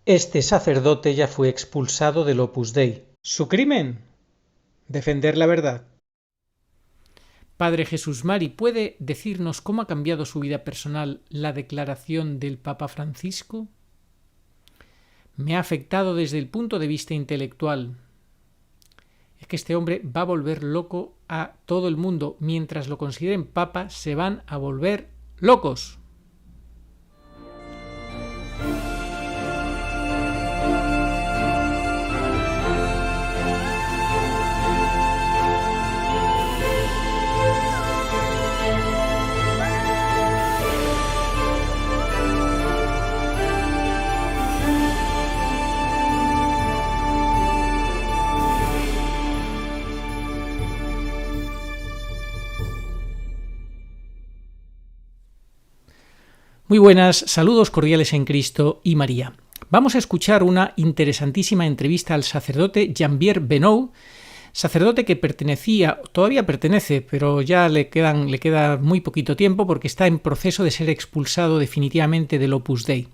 Este sacerdote ya fue expulsado del Opus Dei. ¿Su crimen? Defender la verdad. Padre Jesús Mari, ¿puede decirnos cómo ha cambiado su vida personal la declaración del Papa Francisco? Me ha afectado desde el punto de vista intelectual. Es que este hombre va a volver loco a todo el mundo. Mientras lo consideren Papa, se van a volver locos. Muy buenas, saludos cordiales en Cristo y María. Vamos a escuchar una interesantísima entrevista al sacerdote Jean-Pierre Bennou, sacerdote que todavía pertenece, pero ya le queda muy poquito tiempo porque está en proceso de ser expulsado definitivamente del Opus Dei.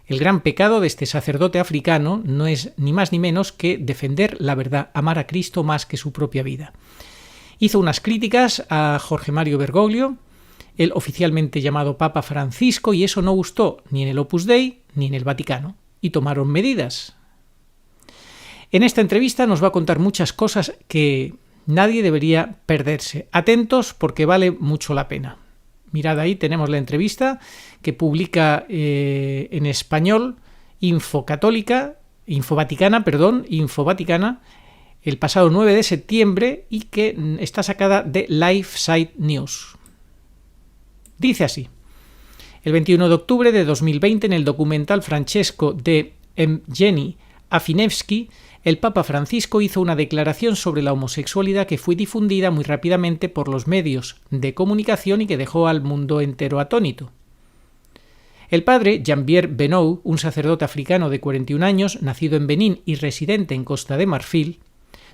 El gran pecado de este sacerdote africano no es ni más ni menos que defender la verdad, amar a Cristo más que su propia vida. Hizo unas críticas a Jorge Mario Bergoglio, el oficialmente llamado Papa Francisco, y eso no gustó ni en el Opus Dei ni en el Vaticano, y tomaron medidas. En esta entrevista nos va a contar muchas cosas que nadie debería perderse. Atentos porque vale mucho la pena. Mirad, ahí tenemos la entrevista que publica en español Infovaticana, el pasado 9 de septiembre y que está sacada de LifeSite News. Dice así: el 21 de octubre de 2020, en el documental Francesco de Evgeny Afinevsky, el Papa Francisco hizo una declaración sobre la homosexualidad que fue difundida muy rápidamente por los medios de comunicación y que dejó al mundo entero atónito. El padre Jean-Pierre Bennou, un sacerdote africano de 41 años, nacido en Benín y residente en Costa de Marfil,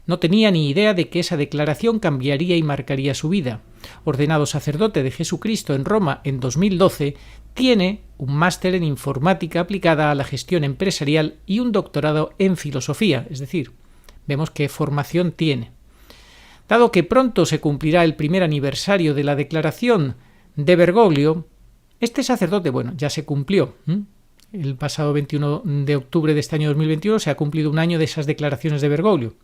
no tenía ni idea de que esa declaración cambiaría y marcaría su vida. Ordenado sacerdote de Jesucristo en Roma en 2012, tiene un máster en informática aplicada a la gestión empresarial y un doctorado en filosofía, es decir, vemos qué formación tiene. Dado que pronto se cumplirá el primer aniversario de la declaración de Bergoglio, este sacerdote, ya se cumplió. El pasado 21 de octubre de este año 2021 se ha cumplido un año de esas declaraciones de Bergoglio.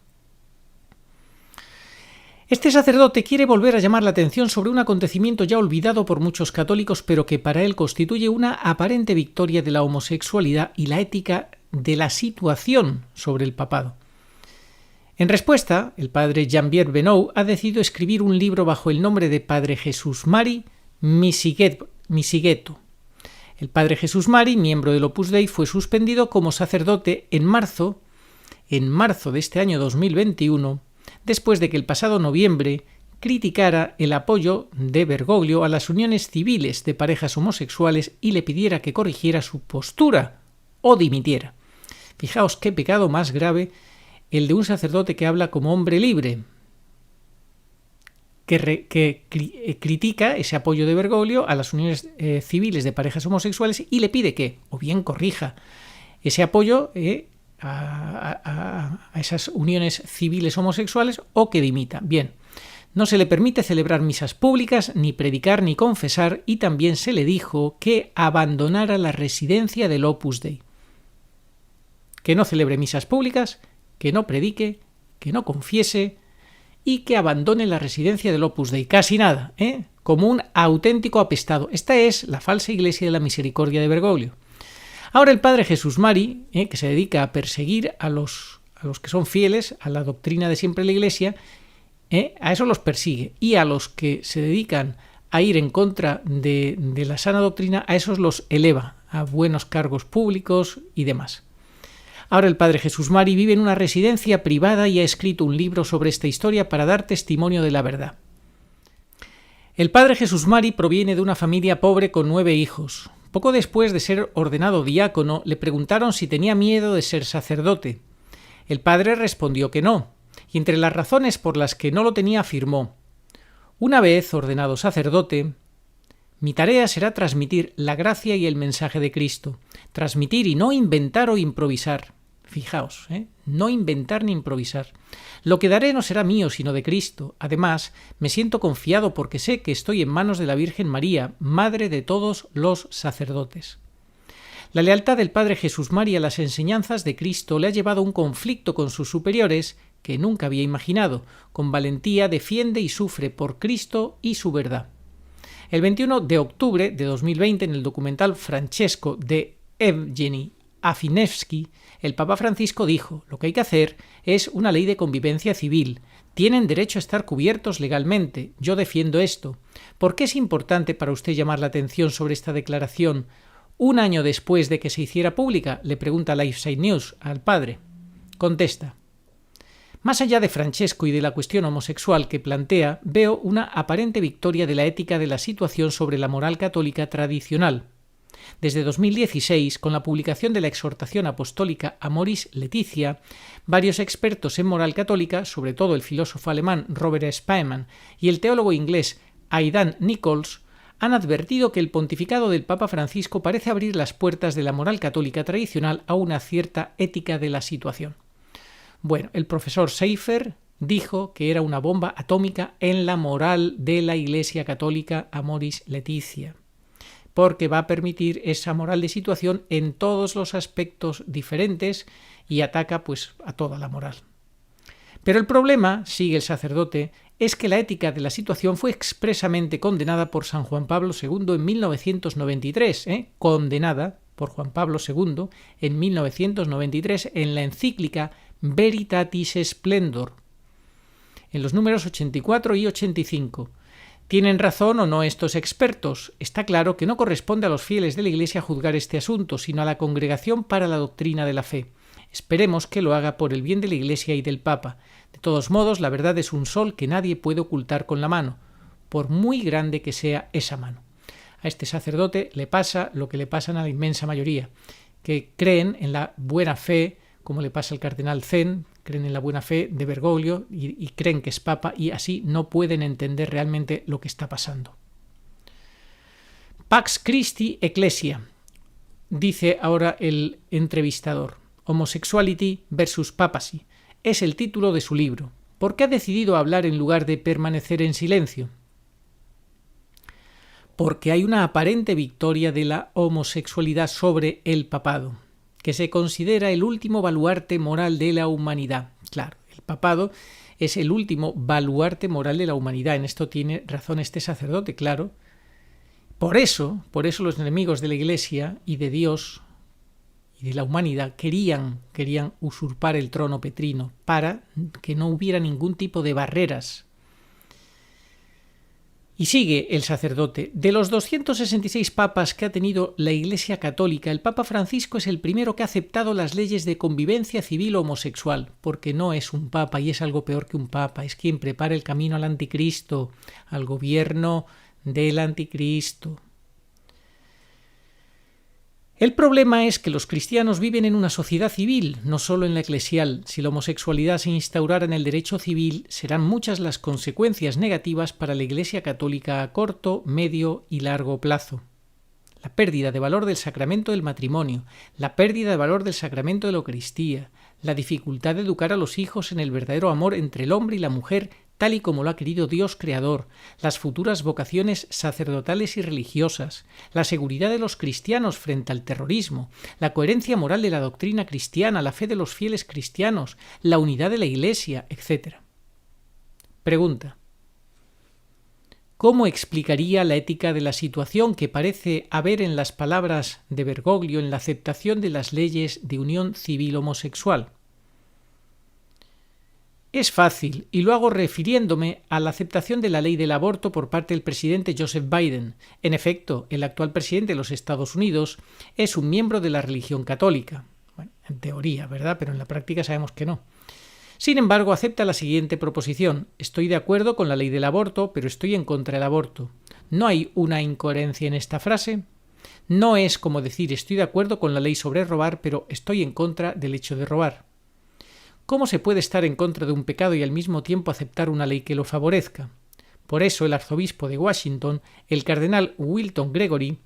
Este sacerdote quiere volver a llamar la atención sobre un acontecimiento ya olvidado por muchos católicos, pero que para él constituye una aparente victoria de la homosexualidad y la ética de la situación sobre el papado. En respuesta, el padre Jean-Pierre Bennou ha decidido escribir un libro bajo el nombre de Padre Jesús Mari Misigeto. El padre Jesús Mari, miembro del Opus Dei, fue suspendido como sacerdote en marzo de este año 2021, después de que el pasado noviembre criticara el apoyo de Bergoglio a las uniones civiles de parejas homosexuales y le pidiera que corrigiera su postura o dimitiera. Fijaos qué pecado más grave el de un sacerdote que habla como hombre libre, que critica ese apoyo de Bergoglio a las uniones civiles de parejas homosexuales y le pide que o bien corrija ese apoyo a esas uniones civiles homosexuales o que dimita. Bien, no se le permite celebrar misas públicas, ni predicar, ni confesar, y también se le dijo que abandonara la residencia del Opus Dei. Que no celebre misas públicas, que no predique, que no confiese y que abandone la residencia del Opus Dei. Casi nada, como un auténtico apestado. Esta es la falsa iglesia de la misericordia de Bergoglio. Ahora el padre Jesús Mari, que se dedica a perseguir a los que son fieles a la doctrina de siempre de la Iglesia, a eso los persigue. Y a los que se dedican a ir en contra de la sana doctrina, a esos los eleva a buenos cargos públicos y demás. Ahora el padre Jesús Mari vive en una residencia privada y ha escrito un libro sobre esta historia para dar testimonio de la verdad. El padre Jesús Mari proviene de una familia pobre con 9 hijos. Poco después de ser ordenado diácono, le preguntaron si tenía miedo de ser sacerdote. El padre respondió que no, y entre las razones por las que no lo tenía afirmó: una vez ordenado sacerdote, Mi tarea será transmitir la gracia y el mensaje de Cristo. Transmitir y no inventar o improvisar. Fijaos, no inventar ni improvisar. Lo que daré no será mío, sino de Cristo. Además, me siento confiado porque sé que estoy en manos de la Virgen María, Madre de todos los sacerdotes. La lealtad del Padre Jesús María a las enseñanzas de Cristo le ha llevado a un conflicto con sus superiores que nunca había imaginado. Con valentía defiende y sufre por Cristo y su verdad. El 21 de octubre de 2020, en el documental Francesco de Evgeny Afinevsky, el Papa Francisco dijo: lo que hay que hacer es una ley de convivencia civil. Tienen derecho a estar cubiertos legalmente. Yo defiendo esto. ¿Por qué es importante para usted llamar la atención sobre esta declaración un año después de que se hiciera pública?, le pregunta LifeSite News al padre. Contesta: más allá de Francesco y de la cuestión homosexual que plantea, veo una aparente victoria de la ética de la situación sobre la moral católica tradicional. Desde 2016, con la publicación de la exhortación apostólica Amoris Laetitia, varios expertos en moral católica, sobre todo el filósofo alemán Robert Spearman y el teólogo inglés Aidan Nichols, han advertido que el pontificado del Papa Francisco parece abrir las puertas de la moral católica tradicional a una cierta ética de la situación. Bueno, el profesor Seifer dijo que era una bomba atómica en la moral de la Iglesia Católica Amoris Laetitia, porque va a permitir esa moral de situación en todos los aspectos diferentes y ataca pues a toda la moral. Pero el problema, sigue el sacerdote, es que la ética de la situación fue expresamente condenada por San Juan Pablo II en 1993, condenada por Juan Pablo II en 1993 en la encíclica Veritatis Splendor, en los números 84 y 85. ¿Tienen razón o no estos expertos? Está claro que no corresponde a los fieles de la Iglesia juzgar este asunto, sino a la Congregación para la Doctrina de la Fe. Esperemos que lo haga por el bien de la Iglesia y del Papa. De todos modos, la verdad es un sol que nadie puede ocultar con la mano, por muy grande que sea esa mano. A este sacerdote le pasa lo que le pasa a la inmensa mayoría, que creen en la buena fe, como le pasa al cardenal Zen, creen en la buena fe de Bergoglio y creen que es papa y así no pueden entender realmente lo que está pasando. Pax Christi Ecclesia, dice ahora el entrevistador. Homosexuality versus Papacy es el título de su libro. ¿Por qué ha decidido hablar en lugar de permanecer en silencio? Porque hay una aparente victoria de la homosexualidad sobre el papado, que se considera el último baluarte moral de la humanidad. Claro, el papado es el último baluarte moral de la humanidad. En esto tiene razón este sacerdote, claro. Por eso los enemigos de la Iglesia y de Dios y de la humanidad querían usurpar el trono petrino para que no hubiera ningún tipo de barreras. Y sigue el sacerdote: de los 266 papas que ha tenido la Iglesia Católica, el Papa Francisco es el primero que ha aceptado las leyes de convivencia civil homosexual, porque no es un papa y es algo peor que un papa, es quien prepara el camino al anticristo, al gobierno del anticristo. El problema es que los cristianos viven en una sociedad civil, no solo en la eclesial. Si la homosexualidad se instaurara en el derecho civil, serán muchas las consecuencias negativas para la Iglesia Católica a corto, medio y largo plazo. La pérdida de valor del sacramento del matrimonio, la pérdida de valor del sacramento de la Eucaristía, la dificultad de educar a los hijos en el verdadero amor entre el hombre y la mujer, tal y como lo ha querido Dios Creador, las futuras vocaciones sacerdotales y religiosas, la seguridad de los cristianos frente al terrorismo, la coherencia moral de la doctrina cristiana, la fe de los fieles cristianos, la unidad de la Iglesia, etc. Pregunta: ¿cómo explicaría la ética de la situación que parece haber en las palabras de Bergoglio en la aceptación de las leyes de unión civil homosexual? Es fácil, y lo hago refiriéndome a la aceptación de la ley del aborto por parte del presidente Joseph Biden. En efecto, el actual presidente de los Estados Unidos es un miembro de la religión católica. Bueno, en teoría, ¿verdad? Pero en la práctica sabemos que no. Sin embargo, acepta la siguiente proposición: estoy de acuerdo con la ley del aborto, pero estoy en contra del aborto. ¿No hay una incoherencia en esta frase? No es como decir estoy de acuerdo con la ley sobre robar, pero estoy en contra del hecho de robar. ¿Cómo se puede estar en contra de un pecado y al mismo tiempo aceptar una ley que lo favorezca? Por eso el arzobispo de Washington, el cardenal Wilton Gregory,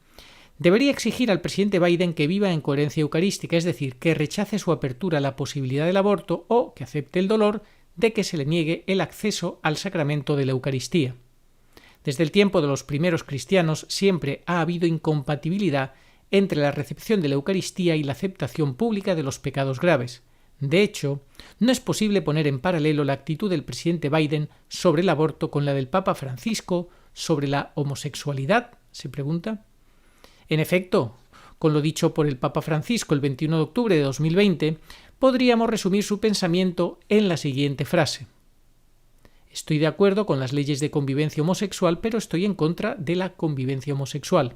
debería exigir al presidente Biden que viva en coherencia eucarística, es decir, que rechace su apertura a la posibilidad del aborto o que acepte el dolor de que se le niegue el acceso al sacramento de la Eucaristía. Desde el tiempo de los primeros cristianos siempre ha habido incompatibilidad entre la recepción de la Eucaristía y la aceptación pública de los pecados graves. De hecho, no es posible poner en paralelo la actitud del presidente Biden sobre el aborto con la del Papa Francisco sobre la homosexualidad, se pregunta. En efecto, con lo dicho por el Papa Francisco el 21 de octubre de 2020, podríamos resumir su pensamiento en la siguiente frase. Estoy de acuerdo con las leyes de convivencia homosexual, pero estoy en contra de la convivencia homosexual.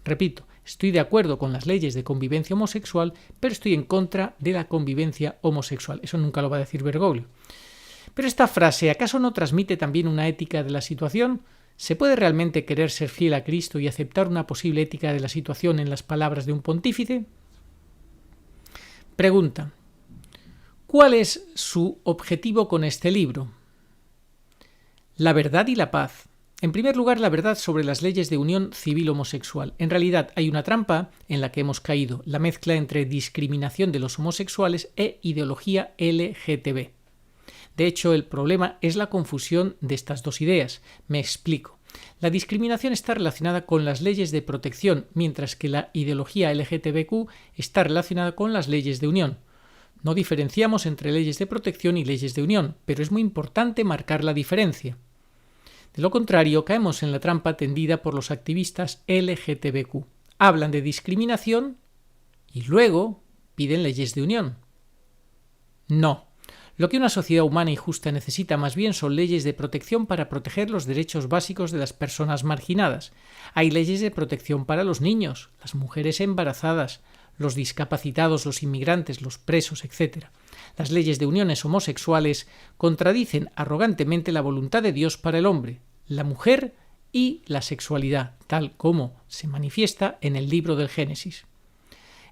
Repito, estoy de acuerdo con las leyes de convivencia homosexual, pero estoy en contra de la convivencia homosexual. Eso nunca lo va a decir Bergoglio. Pero esta frase, ¿acaso no transmite también una ética de la situación? ¿Se puede realmente querer ser fiel a Cristo y aceptar una posible ética de la situación en las palabras de un pontífice? Pregunta. ¿Cuál es su objetivo con este libro? La verdad y la paz. En primer lugar, la verdad sobre las leyes de unión civil homosexual. En realidad hay una trampa en la que hemos caído, la mezcla entre discriminación de los homosexuales e ideología LGTB. De hecho, el problema es la confusión de estas dos ideas. Me explico. La discriminación está relacionada con las leyes de protección, mientras que la ideología LGTBQ está relacionada con las leyes de unión. No diferenciamos entre leyes de protección y leyes de unión, pero es muy importante marcar la diferencia. De lo contrario, caemos en la trampa tendida por los activistas LGTBQ. Hablan de discriminación y luego piden leyes de unión. No. Lo que una sociedad humana y justa necesita más bien son leyes de protección para proteger los derechos básicos de las personas marginadas. Hay leyes de protección para los niños, las mujeres embarazadas, los discapacitados, los inmigrantes, los presos, etc. Las leyes de uniones homosexuales contradicen arrogantemente la voluntad de Dios para el hombre, la mujer y la sexualidad, tal como se manifiesta en el libro del Génesis.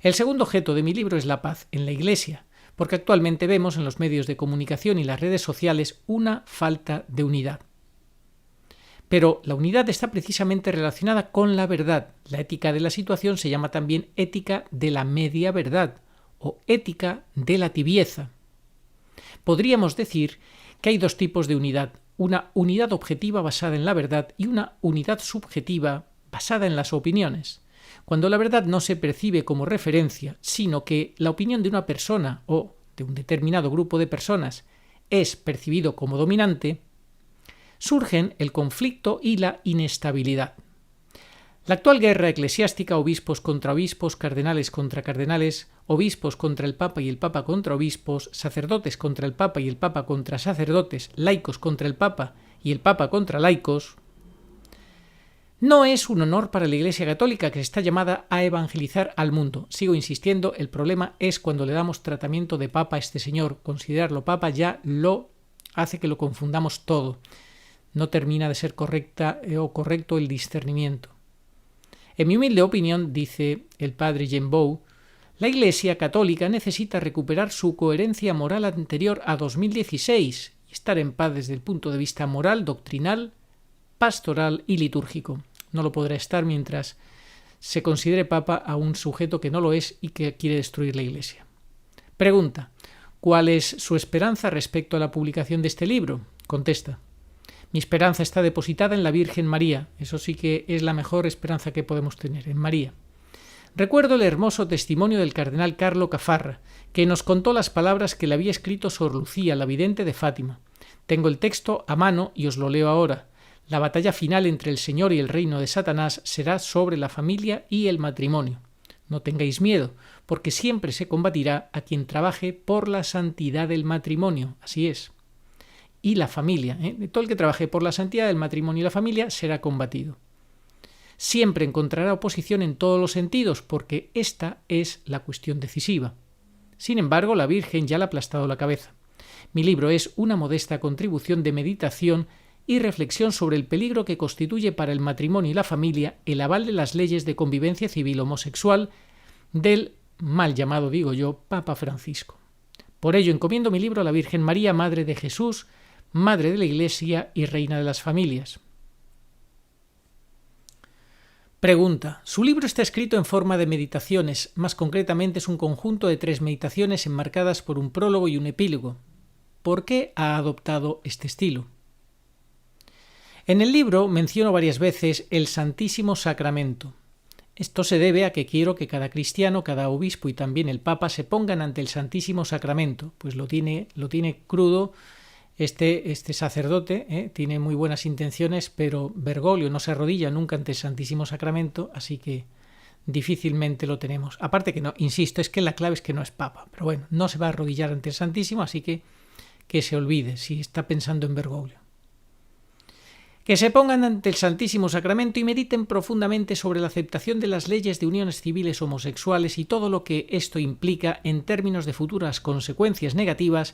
El segundo objeto de mi libro es la paz en la Iglesia, porque actualmente vemos en los medios de comunicación y las redes sociales una falta de unidad. Pero la unidad está precisamente relacionada con la verdad. La ética de la situación se llama también ética de la media verdad o ética de la tibieza. Podríamos decir que hay dos tipos de unidad, una unidad objetiva basada en la verdad y una unidad subjetiva basada en las opiniones. Cuando la verdad no se percibe como referencia, sino que la opinión de una persona o de un determinado grupo de personas es percibido como dominante, surgen el conflicto y la inestabilidad. La actual guerra eclesiástica, obispos contra obispos, cardenales contra cardenales, obispos contra el Papa y el Papa contra obispos, sacerdotes contra el Papa y el Papa contra sacerdotes, laicos contra el Papa y el Papa contra laicos, no es un honor para la Iglesia Católica, que está llamada a evangelizar al mundo. Sigo insistiendo, el problema es cuando le damos tratamiento de Papa a este señor. Considerarlo Papa ya lo hace que lo confundamos todo. No termina de ser correcto el discernimiento. En mi humilde opinión, dice el padre Gembow, la Iglesia Católica necesita recuperar su coherencia moral anterior a 2016 y estar en paz desde el punto de vista moral, doctrinal, pastoral y litúrgico. No lo podrá estar mientras se considere papa a un sujeto que no lo es y que quiere destruir la Iglesia. Pregunta: ¿cuál es su esperanza respecto a la publicación de este libro? Contesta: mi esperanza está depositada en la Virgen María. Eso sí que es la mejor esperanza que podemos tener, en María. Recuerdo el hermoso testimonio del cardenal Carlo Cafarra, que nos contó las palabras que le había escrito Sor Lucía, la vidente de Fátima. Tengo el texto a mano y os lo leo ahora. La batalla final entre el Señor y el reino de Satanás será sobre la familia y el matrimonio. No tengáis miedo, porque siempre se combatirá a quien trabaje por la santidad del matrimonio. Así es. Y la familia, todo el que trabaje por la santidad del matrimonio y la familia será combatido. Siempre encontrará oposición en todos los sentidos, porque esta es la cuestión decisiva. Sin embargo, la Virgen ya le ha aplastado la cabeza. Mi libro es una modesta contribución de meditación y reflexión sobre el peligro que constituye para el matrimonio y la familia el aval de las leyes de convivencia civil homosexual del mal llamado, digo yo, Papa Francisco. Por ello encomiendo mi libro a la Virgen María, Madre de Jesús, Madre de la Iglesia y Reina de las Familias. Pregunta. Su libro está escrito en forma de meditaciones, más concretamente es un conjunto de 3 meditaciones enmarcadas por un prólogo y un epílogo. ¿Por qué ha adoptado este estilo? En el libro menciono varias veces el Santísimo Sacramento. Esto se debe a que quiero que cada cristiano, cada obispo y también el Papa se pongan ante el Santísimo Sacramento, pues lo tiene crudo este sacerdote, tiene muy buenas intenciones, pero Bergoglio no se arrodilla nunca ante el Santísimo Sacramento, así que difícilmente lo tenemos. Aparte que no, insisto, es que la clave es que no es Papa, pero bueno, no se va a arrodillar ante el Santísimo, así que se olvide si está pensando en Bergoglio. Que se pongan ante el Santísimo Sacramento y mediten profundamente sobre la aceptación de las leyes de uniones civiles homosexuales y todo lo que esto implica en términos de futuras consecuencias negativas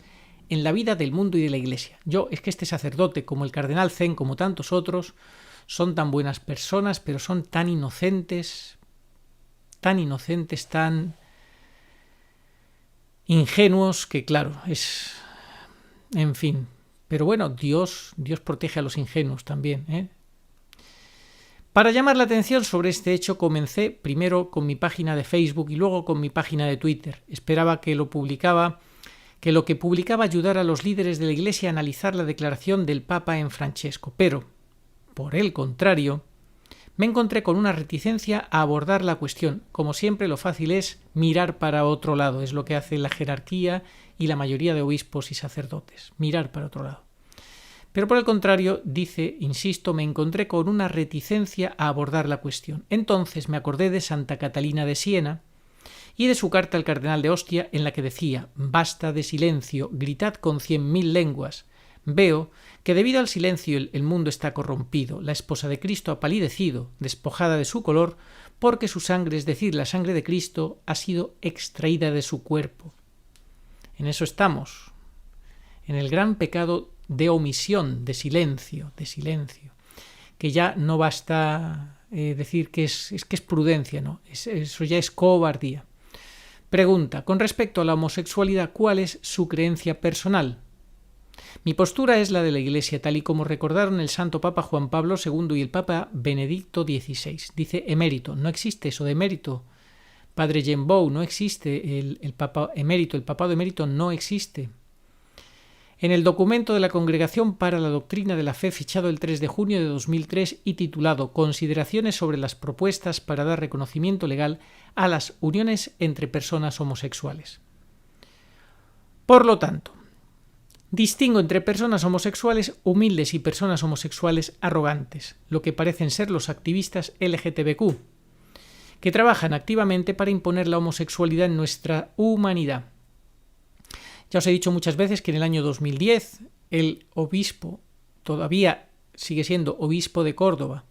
en la vida del mundo y de la Iglesia. Es que este sacerdote, como el cardenal Zen, como tantos otros, son tan buenas personas, pero son tan inocentes, tan ingenuos, que claro, en fin. Pero bueno, Dios protege a los ingenuos también, Para llamar la atención sobre este hecho comencé primero con mi página de Facebook y luego con mi página de Twitter. Esperaba que lo que publicaba ayudara a los líderes de la Iglesia a analizar la declaración del Papa en Francesco, pero, por el contrario, me encontré con una reticencia a abordar la cuestión. Como siempre, lo fácil es mirar para otro lado, es lo que hace la jerarquía y la mayoría de obispos y sacerdotes, mirar para otro lado. Pero por el contrario, dice, insisto, me encontré con una reticencia a abordar la cuestión. Entonces me acordé de Santa Catalina de Siena y de su carta al cardenal de Ostia en la que decía: «Basta de silencio, gritad con 100.000 lenguas. Veo que debido al silencio el mundo está corrompido, la esposa de Cristo ha palidecido, despojada de su color, porque su sangre, es decir, la sangre de Cristo, ha sido extraída de su cuerpo». En eso estamos, en el gran pecado de omisión, de silencio, que ya no basta decir que es prudencia, no, eso ya es cobardía. Pregunta, con respecto a la homosexualidad, ¿cuál es su creencia personal? Mi postura es la de la Iglesia, tal y como recordaron el Santo Papa Juan Pablo II y el Papa Benedicto XVI. Dice emérito, no existe eso de emérito. Padre Genbow, no existe el Papa emérito, el papado emérito no existe. En el documento de la Congregación para la Doctrina de la Fe, fichado el 3 de junio de 2003 y titulado Consideraciones sobre las propuestas para dar reconocimiento legal a las uniones entre personas homosexuales. Por lo tanto, distingo entre personas homosexuales humildes y personas homosexuales arrogantes, lo que parecen ser los activistas LGTBQ, que trabajan activamente para imponer la homosexualidad en nuestra humanidad. Ya os he dicho muchas veces que en el año 2010 el obispo, todavía sigue siendo obispo de Córdoba,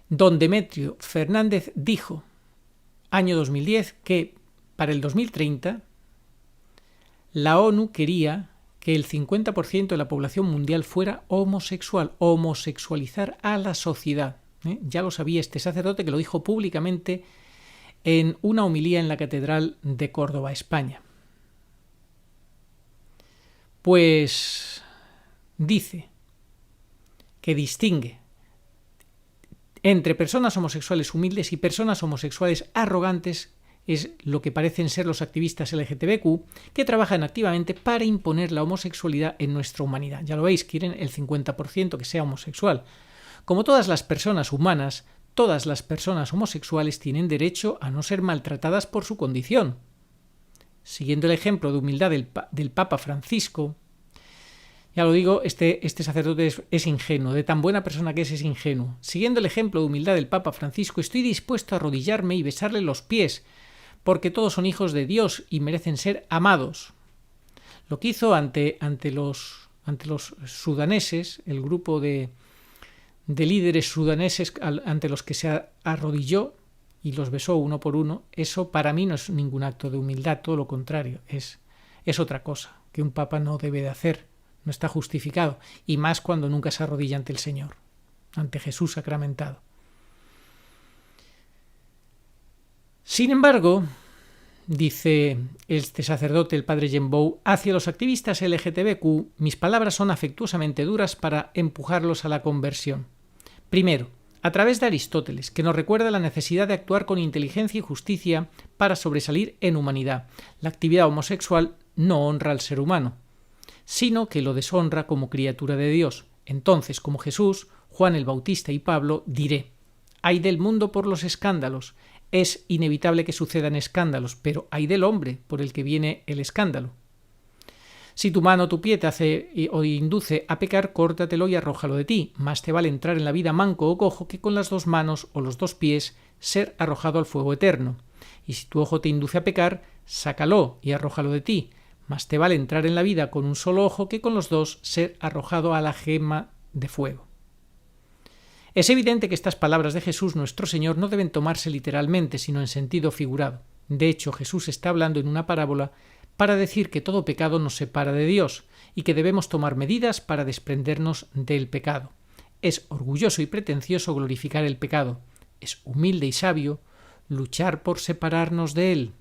don Demetrio Fernández, dijo, año 2010, que para el 2030 la ONU quería que el 50% de la población mundial fuera homosexual, homosexualizar a la sociedad. Ya lo sabía este sacerdote, que lo dijo públicamente en una homilía en la Catedral de Córdoba, España. Pues dice que distingue entre personas homosexuales humildes y personas homosexuales arrogantes, es lo que parecen ser los activistas LGTBQ, que trabajan activamente para imponer la homosexualidad en nuestra humanidad. Ya lo veis, quieren el 50% que sea homosexual. Como todas las personas humanas, todas las personas homosexuales tienen derecho a no ser maltratadas por su condición. Siguiendo el ejemplo de humildad del Papa Francisco, ya lo digo, este sacerdote es ingenuo, de tan buena persona que es ingenuo. Siguiendo el ejemplo de humildad del Papa Francisco, estoy dispuesto a arrodillarme y besarle los pies, porque todos son hijos de Dios y merecen ser amados. Lo que hizo ante los sudaneses, el grupo de líderes sudaneses ante los que se arrodilló y los besó uno por uno, eso para mí no es ningún acto de humildad, todo lo contrario, es otra cosa que un papa no debe de hacer, no está justificado, y más cuando nunca se arrodilla ante el Señor, ante Jesús sacramentado. Sin embargo, dice este sacerdote, el padre Genbow, hacia los activistas LGTBQ, mis palabras son afectuosamente duras para empujarlos a la conversión. Primero, a través de Aristóteles, que nos recuerda la necesidad de actuar con inteligencia y justicia para sobresalir en humanidad. La actividad homosexual no honra al ser humano, sino que lo deshonra como criatura de Dios. Entonces, como Jesús, Juan el Bautista y Pablo, diré: ay del mundo por los escándalos. Es inevitable que sucedan escándalos, pero ay del hombre por el que viene el escándalo. Si tu mano o tu pie te hace o induce a pecar, córtatelo y arrójalo de ti. Más te vale entrar en la vida manco o cojo que con las dos manos o los dos pies ser arrojado al fuego eterno. Y si tu ojo te induce a pecar, sácalo y arrójalo de ti. Más te vale entrar en la vida con un solo ojo que con los dos ser arrojado a la gema de fuego. Es evidente que estas palabras de Jesús nuestro Señor no deben tomarse literalmente, sino en sentido figurado. De hecho, Jesús está hablando en una parábola para decir que todo pecado nos separa de Dios y que debemos tomar medidas para desprendernos del pecado. Es orgulloso y pretencioso glorificar el pecado. Es humilde y sabio luchar por separarnos de él.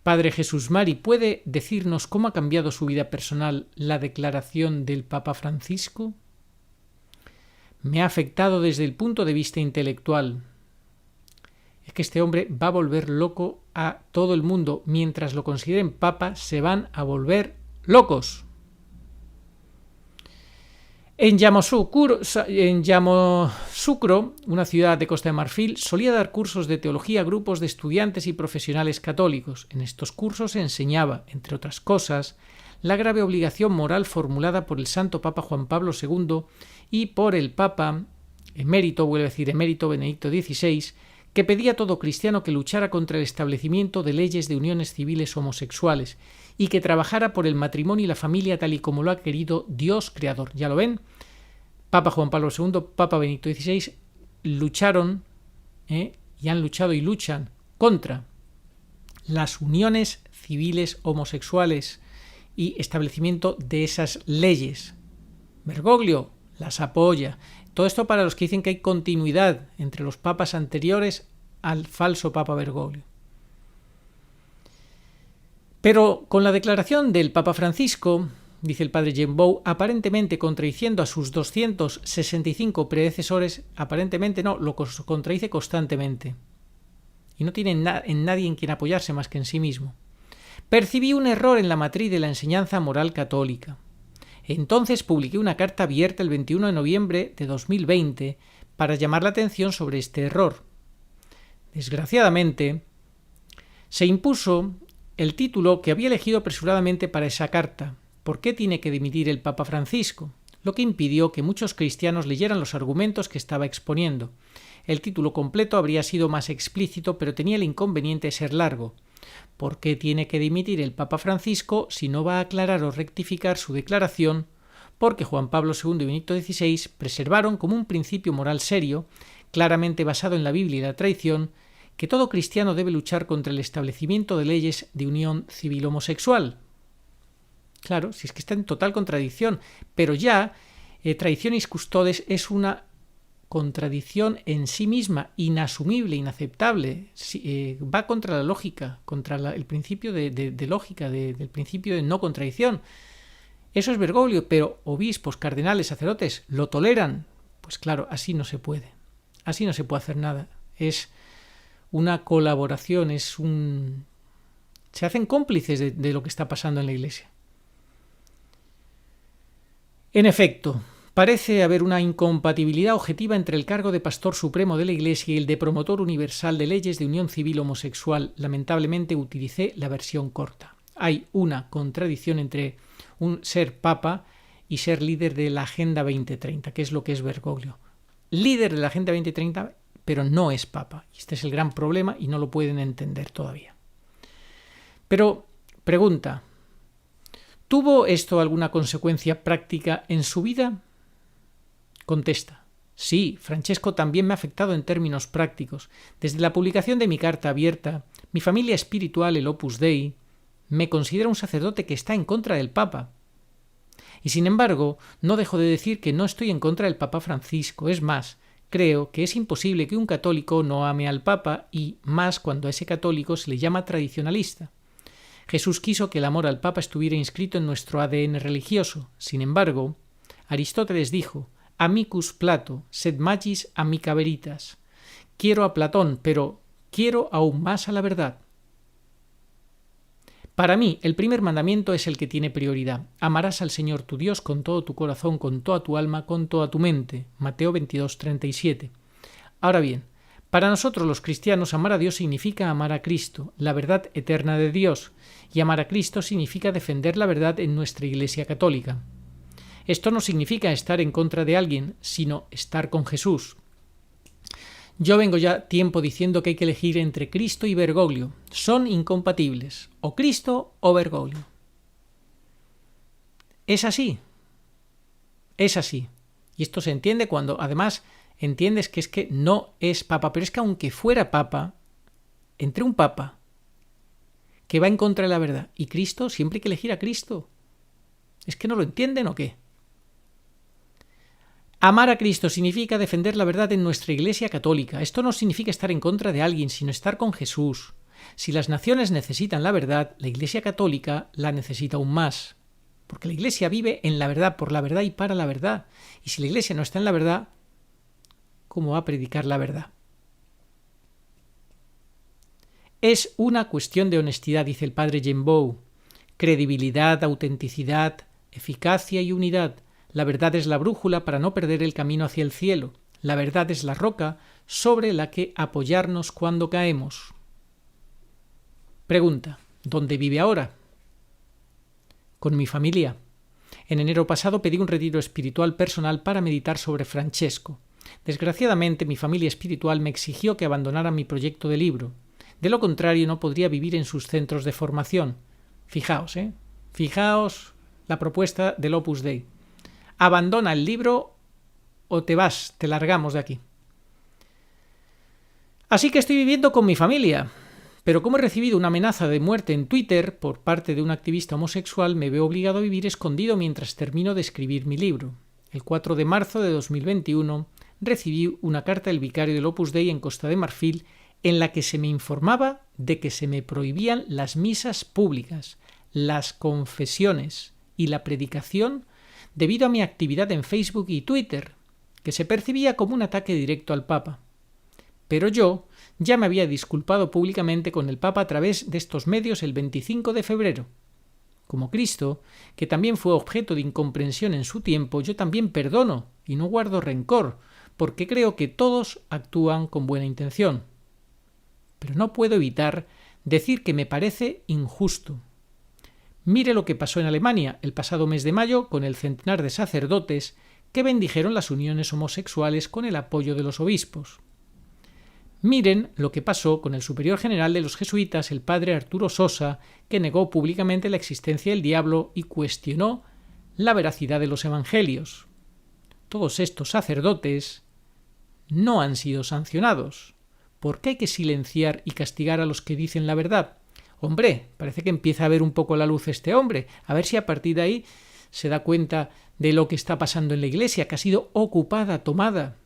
Padre Jesús Mari, ¿puede decirnos cómo ha cambiado su vida personal la declaración del Papa Francisco? Me ha afectado desde el punto de vista intelectual. Es que este hombre va a volver loco a todo el mundo. Mientras lo consideren papa, se van a volver locos. En Yamoussoukro, una ciudad de Costa de Marfil, solía dar cursos de teología a grupos de estudiantes y profesionales católicos. En estos cursos se enseñaba, entre otras cosas, la grave obligación moral formulada por el Santo Papa Juan Pablo II y por el Papa emérito Benedicto XVI, que pedía a todo cristiano que luchara contra el establecimiento de leyes de uniones civiles homosexuales y que trabajara por el matrimonio y la familia tal y como lo ha querido Dios creador. Ya lo ven, Papa Juan Pablo II, Papa Benedicto XVI lucharon y han luchado y luchan contra las uniones civiles homosexuales y establecimiento de esas leyes. Bergoglio las apoya. Todo esto para los que dicen que hay continuidad entre los papas anteriores al falso Papa Bergoglio. Pero con la declaración del Papa Francisco, dice el padre Genbow, aparentemente contradiciendo a sus 265 predecesores, aparentemente no, lo contradice constantemente. Y no tiene en nadie en quien apoyarse más que en sí mismo. Percibí un error en la matriz de la enseñanza moral católica. Entonces publiqué una carta abierta el 21 de noviembre de 2020 para llamar la atención sobre este error. Desgraciadamente, se impuso el título que había elegido apresuradamente para esa carta: ¿Por qué tiene que dimitir el Papa Francisco?, lo que impidió que muchos cristianos leyeran los argumentos que estaba exponiendo. El título completo habría sido más explícito, pero tenía el inconveniente de ser largo. ¿Por qué tiene que dimitir el Papa Francisco si no va a aclarar o rectificar su declaración? Porque Juan Pablo II y Benedicto XVI preservaron como un principio moral serio, claramente basado en la Biblia y la tradición, que todo cristiano debe luchar contra el establecimiento de leyes de unión civil homosexual. Claro, si es que está en total contradicción, pero ya Traditionis Custodes es una contradicción en sí misma, inasumible, inaceptable, va contra la lógica, contra el principio de lógica, del principio de no contradicción. Eso es Bergoglio, pero obispos, cardenales, sacerdotes lo toleran. Pues claro, así no se puede hacer nada. Es una colaboración, se hacen cómplices de lo que está pasando en la Iglesia. En efecto, parece haber una incompatibilidad objetiva entre el cargo de pastor supremo de la Iglesia y el de promotor universal de leyes de unión civil homosexual. Lamentablemente utilicé la versión corta. Hay una contradicción entre ser papa y ser líder de la Agenda 2030, que es lo que es Bergoglio. Líder de la Agenda 2030, pero no es papa. Este es el gran problema y no lo pueden entender todavía. Pero, pregunta, ¿tuvo esto alguna consecuencia práctica en su vida? Contesta: sí, Francesco también me ha afectado en términos prácticos. Desde la publicación de mi carta abierta, mi familia espiritual, el Opus Dei, me considera un sacerdote que está en contra del Papa. Y sin embargo, no dejo de decir que no estoy en contra del Papa Francisco. Es más, creo que es imposible que un católico no ame al Papa, y más cuando a ese católico se le llama tradicionalista. Jesús quiso que el amor al Papa estuviera inscrito en nuestro ADN religioso. Sin embargo, Aristóteles dijo: amicus Plato, sed magis amica veritas. Quiero a Platón, pero quiero aún más a la verdad. Para mí, el primer mandamiento es el que tiene prioridad. Amarás al Señor tu Dios con todo tu corazón, con toda tu alma, con toda tu mente. Mateo 22:37. Ahora bien, para nosotros los cristianos, amar a Dios significa amar a Cristo, la verdad eterna de Dios, y amar a Cristo significa defender la verdad en nuestra Iglesia católica. Esto no significa estar en contra de alguien, sino estar con Jesús. Yo vengo ya tiempo diciendo que hay que elegir entre Cristo y Bergoglio. Son incompatibles, o Cristo o Bergoglio. Es así. Es así. Y esto se entiende cuando, además, entiendes que es que no es papa. Pero es que aunque fuera papa, entre un papa que va en contra de la verdad y Cristo, siempre hay que elegir a Cristo. ¿Es que no lo entienden o qué? Amar a Cristo significa defender la verdad en nuestra Iglesia católica. Esto no significa estar en contra de alguien, sino estar con Jesús. Si las naciones necesitan la verdad, la Iglesia católica la necesita aún más. Porque la Iglesia vive en la verdad, por la verdad y para la verdad. Y si la Iglesia no está en la verdad, ¿cómo va a predicar la verdad? Es una cuestión de honestidad, dice el padre Genbow. Credibilidad, autenticidad, eficacia y unidad. La verdad es la brújula para no perder el camino hacia el cielo. La verdad es la roca sobre la que apoyarnos cuando caemos. Pregunta: ¿dónde vive ahora? Con mi familia. En enero pasado pedí un retiro espiritual personal para meditar sobre Francesco. Desgraciadamente, mi familia espiritual me exigió que abandonara mi proyecto de libro. De lo contrario, no podría vivir en sus centros de formación. Fijaos, Fijaos la propuesta del Opus Dei. Abandona el libro o te vas, te largamos de aquí. Así que estoy viviendo con mi familia. Pero como he recibido una amenaza de muerte en Twitter por parte de un activista homosexual, me veo obligado a vivir escondido mientras termino de escribir mi libro. El 4 de marzo de 2021 recibí una carta del vicario del Opus Dei en Costa de Marfil en la que se me informaba de que se me prohibían las misas públicas, las confesiones y la predicación debido a mi actividad en Facebook y Twitter, que se percibía como un ataque directo al Papa. Pero yo ya me había disculpado públicamente con el Papa a través de estos medios el 25 de febrero. Como Cristo, que también fue objeto de incomprensión en su tiempo, yo también perdono y no guardo rencor, porque creo que todos actúan con buena intención. Pero no puedo evitar decir que me parece injusto. Mire lo que pasó en Alemania el pasado mes de mayo con el centenar de sacerdotes que bendijeron las uniones homosexuales con el apoyo de los obispos. Miren lo que pasó con el superior general de los jesuitas, el padre Arturo Sosa, que negó públicamente la existencia del diablo y cuestionó la veracidad de los evangelios. Todos estos sacerdotes no han sido sancionados. ¿Por qué hay que silenciar y castigar a los que dicen la verdad? Hombre, parece que empieza a ver un poco la luz este hombre. A ver si a partir de ahí se da cuenta de lo que está pasando en la Iglesia, que ha sido ocupada, tomada.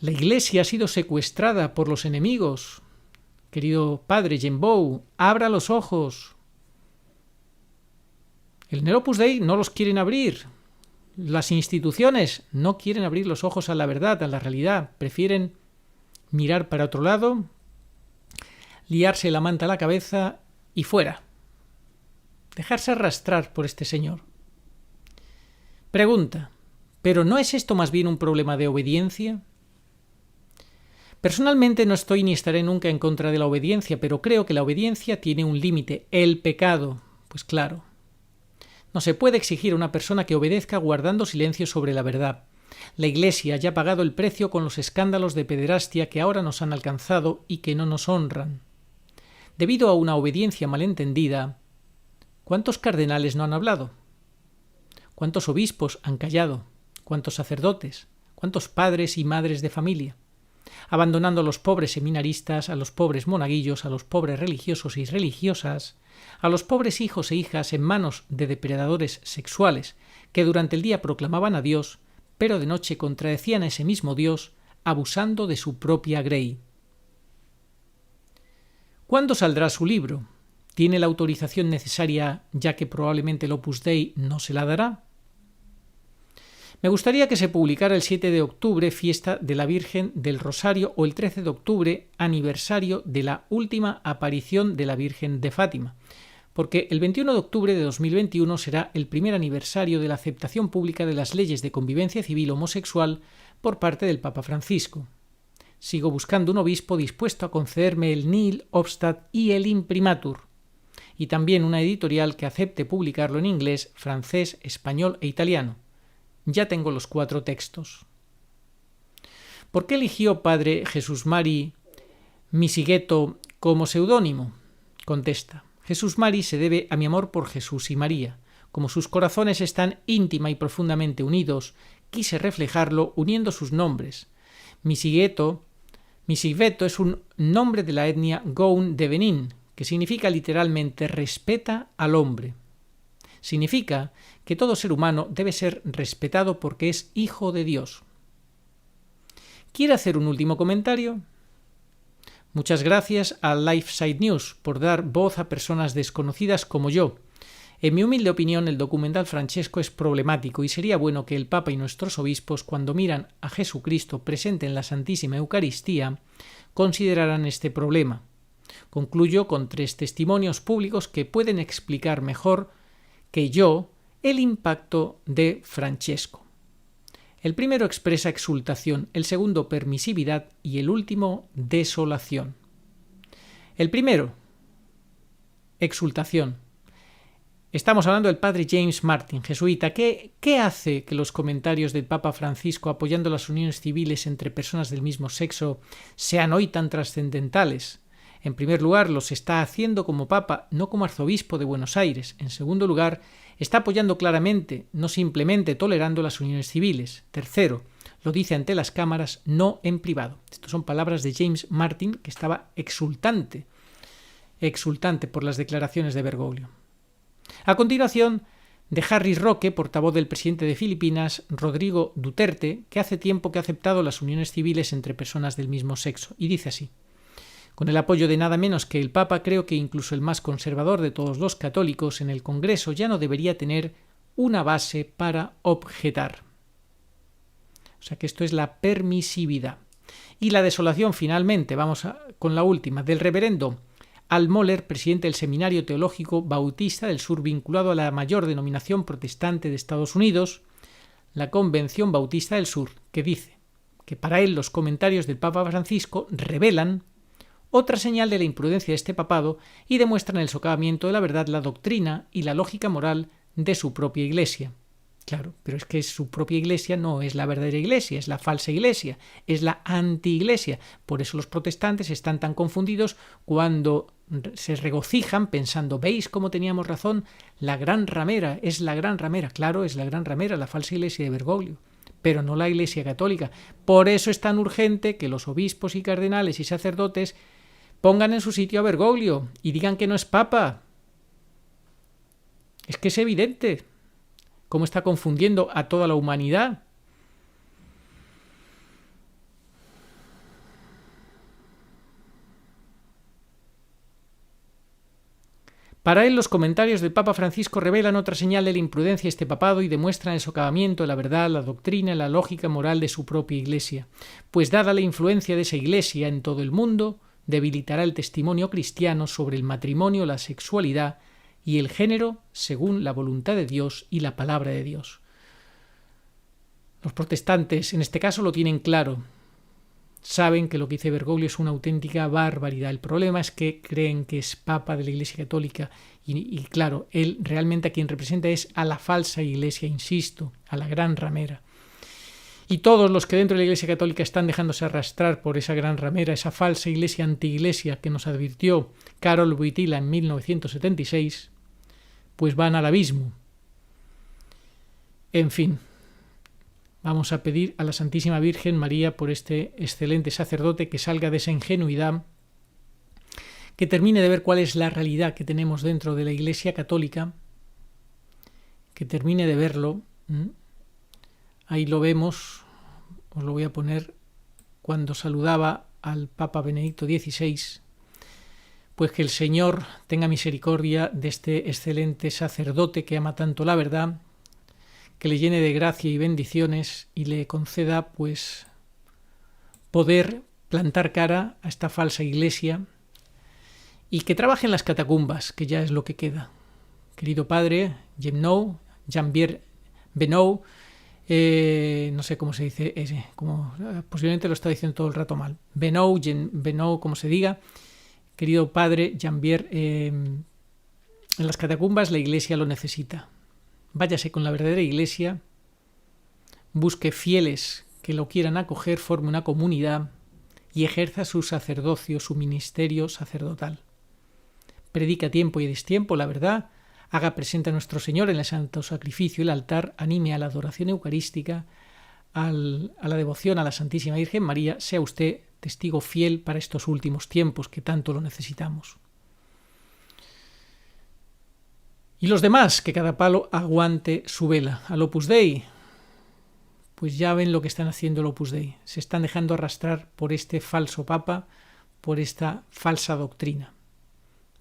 La Iglesia ha sido secuestrada por los enemigos. Querido padre Genbow, abra los ojos. El Opus Dei no los quieren abrir. Las instituciones no quieren abrir los ojos a la verdad, a la realidad. Prefieren mirar para otro lado, liarse la manta a la cabeza y fuera. Dejarse arrastrar por este señor. Pregunta: ¿pero no es esto más bien un problema de obediencia? Personalmente no estoy ni estaré nunca en contra de la obediencia, pero creo que la obediencia tiene un límite, el pecado. Pues claro. No se puede exigir a una persona que obedezca guardando silencio sobre la verdad. La Iglesia ya ha pagado el precio con los escándalos de pederastia que ahora nos han alcanzado y que no nos honran. Debido a una obediencia malentendida, ¿cuántos cardenales no han hablado? ¿Cuántos obispos han callado? ¿Cuántos sacerdotes? ¿Cuántos padres y madres de familia? Abandonando a los pobres seminaristas, a los pobres monaguillos, a los pobres religiosos y religiosas, a los pobres hijos e hijas en manos de depredadores sexuales que durante el día proclamaban a Dios, pero de noche contradecían a ese mismo Dios, abusando de su propia grey. ¿Cuándo saldrá su libro? ¿Tiene la autorización necesaria, ya que probablemente el Opus Dei no se la dará? Me gustaría que se publicara el 7 de octubre, fiesta de la Virgen del Rosario, o el 13 de octubre, aniversario de la última aparición de la Virgen de Fátima, porque el 21 de octubre de 2021 será el primer aniversario de la aceptación pública de las leyes de convivencia civil homosexual por parte del Papa Francisco. Sigo buscando un obispo dispuesto a concederme el nihil obstat y el imprimatur, y también una editorial que acepte publicarlo en inglés, francés, español e italiano. Ya tengo los 4 textos. ¿Por qué eligió Padre Jesús Mari Misighetto como seudónimo? Contesta: Jesús Mari se debe a mi amor por Jesús y María. Como sus corazones están íntima y profundamente unidos, quise reflejarlo uniendo sus nombres. Misighetto es un nombre de la etnia Goun de Benín, que significa literalmente respeta al hombre. Significa que todo ser humano debe ser respetado porque es hijo de Dios. ¿Quiere hacer un último comentario? Muchas gracias a LifeSite News por dar voz a personas desconocidas como yo. En mi humilde opinión, el documental Francesco es problemático y sería bueno que el Papa y nuestros obispos, cuando miran a Jesucristo presente en la Santísima Eucaristía, consideraran este problema. Concluyo con 3 testimonios públicos que pueden explicar mejor que yo el impacto de Francesco. El primero expresa exultación, el segundo permisividad y el último desolación. El primero, exultación. Estamos hablando del padre James Martin, jesuita. ¿Qué hace que los comentarios del Papa Francisco apoyando las uniones civiles entre personas del mismo sexo sean hoy tan trascendentales? En primer lugar, los está haciendo como Papa, no como arzobispo de Buenos Aires. En segundo lugar, está apoyando claramente, no simplemente tolerando las uniones civiles. Tercero, lo dice ante las cámaras, no en privado. Estas son palabras de James Martin, que estaba exultante por las declaraciones de Bergoglio. A continuación, de Harry Roque, portavoz del presidente de Filipinas, Rodrigo Duterte, que hace tiempo que ha aceptado las uniones civiles entre personas del mismo sexo, y dice así: con el apoyo de nada menos que el Papa, creo que incluso el más conservador de todos los católicos en el Congreso ya no debería tener una base para objetar. O sea que esto es la permisividad. Y la desolación, finalmente, con la última, del reverendo Al Mohler, presidente del Seminario Teológico Bautista del Sur, vinculado a la mayor denominación protestante de Estados Unidos, la Convención Bautista del Sur, que dice que para él los comentarios del Papa Francisco revelan otra señal de la imprudencia de este papado y demuestran el socavamiento de la verdad, la doctrina y la lógica moral de su propia Iglesia. Claro, pero es que su propia Iglesia no es la verdadera Iglesia, es la falsa Iglesia, es la anti-Iglesia. Por eso los protestantes están tan confundidos cuando se regocijan pensando: ¿veis cómo teníamos razón? La gran ramera, es la gran ramera. Claro, es la gran ramera, la falsa Iglesia de Bergoglio, pero no la Iglesia católica. Por eso es tan urgente que los obispos y cardenales y sacerdotes pongan en su sitio a Bergoglio y digan que no es papa. Es que es evidente cómo está confundiendo a toda la humanidad. Para él, los comentarios del Papa Francisco revelan otra señal de la imprudencia de este papado y demuestran el socavamiento de la verdad, la doctrina y la lógica moral de su propia Iglesia. Pues dada la influencia de esa Iglesia en todo el mundo, debilitará el testimonio cristiano sobre el matrimonio, la sexualidad y el género según la voluntad de Dios y la palabra de Dios. Los protestantes, en este caso, lo tienen claro. Saben que lo que dice Bergoglio es una auténtica barbaridad. El problema es que creen que es papa de la Iglesia Católica y claro, él realmente a quien representa es a la falsa Iglesia, insisto, a la gran ramera. Y todos los que dentro de la Iglesia Católica están dejándose arrastrar por esa gran ramera, esa falsa Iglesia anti-Iglesia que nos advirtió Karol Wojtyła en 1976, pues van al abismo. En fin, vamos a pedir a la Santísima Virgen María por este excelente sacerdote que salga de esa ingenuidad, que termine de ver cuál es la realidad que tenemos dentro de la Iglesia Católica, que termine de verlo Ahí lo vemos, os lo voy a poner, cuando saludaba al Papa Benedicto XVI, pues que el Señor tenga misericordia de este excelente sacerdote que ama tanto la verdad, que le llene de gracia y bendiciones y le conceda pues poder plantar cara a esta falsa iglesia y que trabaje en las catacumbas, que ya es lo que queda. Querido padre, Jean-Pierre Benou, no sé cómo se dice, posiblemente lo está diciendo todo el rato mal. Benou, como se diga. Querido padre Jean-Pierre, en las catacumbas la iglesia lo necesita. Váyase con la verdadera iglesia, busque fieles que lo quieran acoger, forme una comunidad y ejerza su sacerdocio, su ministerio sacerdotal. Predica a tiempo y a destiempo la verdad, haga presente a nuestro Señor en el santo sacrificio y el altar, anime a la adoración eucarística, a la devoción a la Santísima Virgen María, sea usted testigo fiel para estos últimos tiempos que tanto lo necesitamos. Y los demás, que cada palo aguante su vela. Al Opus Dei, pues ya ven lo que están haciendo el Opus Dei. Se están dejando arrastrar por este falso papa, por esta falsa doctrina,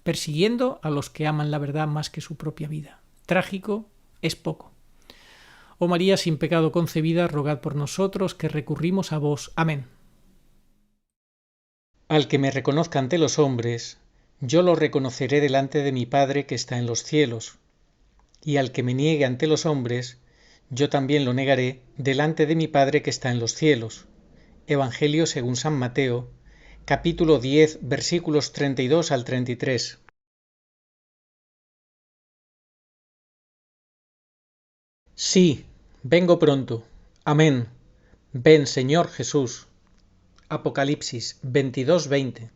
persiguiendo a los que aman la verdad más que su propia vida. Trágico es poco. Oh María, sin pecado concebida, rogad por nosotros que recurrimos a vos. Amén. Al que me reconozca ante los hombres, yo lo reconoceré delante de mi Padre que está en los cielos. Y al que me niegue ante los hombres, yo también lo negaré delante de mi Padre que está en los cielos. Evangelio según San Mateo, capítulo 10, versículos 32 al 33. Sí, vengo pronto. Amén. Ven, Señor Jesús. Apocalipsis 22:20.